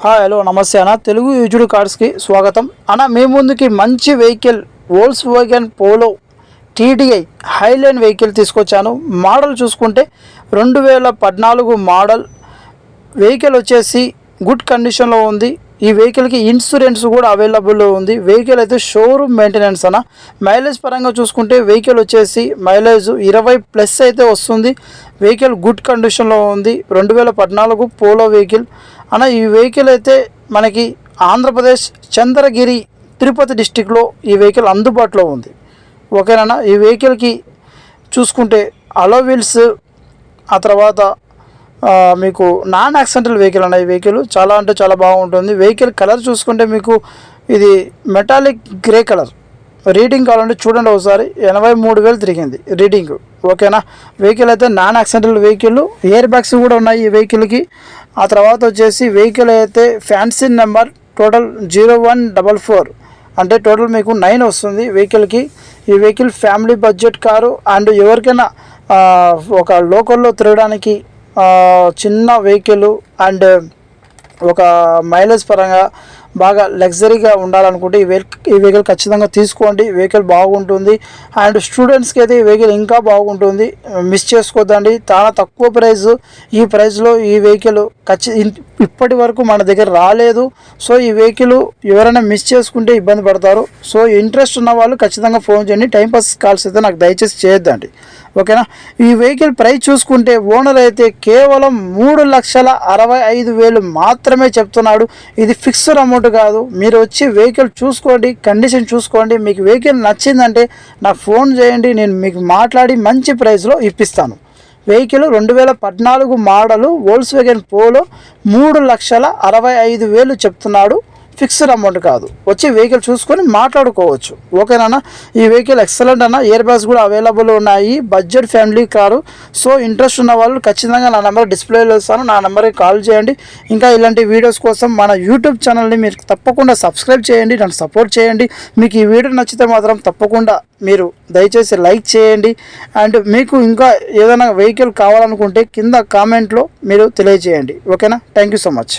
Hi hello నమస్తే అన్న. Telugu used కార్స్కి స్వాగతం అన్న. మీ ముందుకి మంచి vehicle Volkswagen Polo TDI Highline vehicle తీసుకొచ్చాను. మోడల్ చూసుకుంటే 2014 మోడల్ వెహికల్ వచ్చేసి గుడ్ కండిషన్లో ఉంది. ఈ వెహికల్కి ఇన్సూరెన్స్ కూడా అవైలబుల్లో ఉంది. వెహికల్ అయితే షోరూమ్ మెయింటెనెన్స్ అన్న. మైలేజ్ పరంగా చూసుకుంటే వెహికల్ వచ్చేసి మైలేజ్ 20+ అయితే వస్తుంది. వెహికల్ గుడ్ కండిషన్లో ఉంది. 2014 పోలో వెహికల్ అన్న. ఈ వెహికల్ అయితే మనకి ఆంధ్రప్రదేశ్ చంద్రగిరి తిరుపతి డిస్టిక్లో ఈ వెహికల్ అందుబాటులో ఉంది. ఓకేనా. ఈ వెహికల్కి చూసుకుంటే అలో వీల్స్, ఆ తర్వాత మీకు నాన్ యాక్సిడెంటల్ వెహికల్ అన్న. ఈ వెహికల్ చాలా అంటే చాలా బాగుంటుంది. వెహికల్ కలర్ చూసుకుంటే మీకు ఇది మెటాలిక్ గ్రే కలర్. రీడింగ్ కావాలంటే చూడండి ఒకసారి. 83,000 తిరిగింది రీడింగ్. ఓకేనా. వెహికల్ అయితే non accidental vehicle. Air bags కూడా ఉన్నాయి ఈ వెహికల్కి. ఆ తర్వాత వచ్చేసి వెహికల్ అయితే ఫ్యాన్సీ నెంబర్ టోటల్ 0144, అంటే టోటల్ మీకు 9 వస్తుంది వెహికల్కి. ఈ vehicle family budget car and ఎవరికైనా ఒక లోకల్లో తిరగడానికి చిన్న వెహికల్ అండ్ ఒక మైలేజ్ పరంగా బాగా లగ్జరీగా ఉండాలనుకుంటే ఈ వెహికల్ ఖచ్చితంగా తీసుకోండి. వెహికల్ బాగుంటుంది అండ్ స్టూడెంట్స్కి అయితే ఈ వెహికల్ ఇంకా బాగుంటుంది. మిస్ చేసుకోద్దండి. చాలా తక్కువ ప్రైస్. ఈ ప్రైస్లో ఈ వెహికల్ ఇప్పటి వరకు మన దగ్గర రాలేదు. సో ఈ వెహికల్ ఎవరైనా మిస్ చేసుకుంటే ఇబ్బంది పడతారు. సో ఇంట్రెస్ట్ ఉన్న వాళ్ళు ఖచ్చితంగా ఫోన్ చేయండి. టైంపాస్ కాల్స్ అయితే నాకు దయచేసి చేయొద్దండి. ఓకేనా. ఈ వెహికల్ ప్రైస్ చూసుకుంటే ఓనర్ అయితే కేవలం 3,65,000 మాత్రమే చెప్తున్నాడు. ఇది ఫిక్స్డ్ అమౌంట్ కాదు. మీరు వచ్చి వెహికల్ చూసుకోండి, కండిషన్ చూసుకోండి. మీకు వెహికల్ నచ్చిందంటే నాకు ఫోన్ చేయండి. నేను మీకు మాట్లాడి మంచి ప్రైస్లో ఇప్పిస్తాను. వెహికల్ 2014 మోడలు వోల్క్స్వాగన్ పోలో 3,65,000 చెప్తున్నాడు. ఫిక్స్డ్ అమౌంట్ కాదు. వచ్చి వెహికల్ చూసుకొని మాట్లాడుకోవచ్చు. ఓకేనా. ఈ వెహికల్ ఎక్సలెంట్ అన్న. ఇయర్ బ్యాగ్స్ కూడా అవైలబుల్ ఉన్నాయి. Budget family car. So interest ఉన్న వాళ్ళు ఖచ్చితంగా నా నెంబర్ డిస్ప్లేలో ఇస్తాను. నా నెంబర్కి కాల్ చేయండి. ఇంకా ఇలాంటి వీడియోస్ కోసం మన యూట్యూబ్ ఛానల్ని మీరు తప్పకుండా సబ్స్క్రైబ్ చేయండి. నన్ను సపోర్ట్ చేయండి. మీకు ఈ వీడియో నచ్చితే మాత్రం తప్పకుండా మీరు దయచేసి లైక్ చేయండి. అండ్ మీకు ఇంకా ఏదైనా వెహికల్ కావాలనుకుంటే కింద కామెంట్లో మీరు తెలియజేయండి. ఓకేనా. Thank you so much.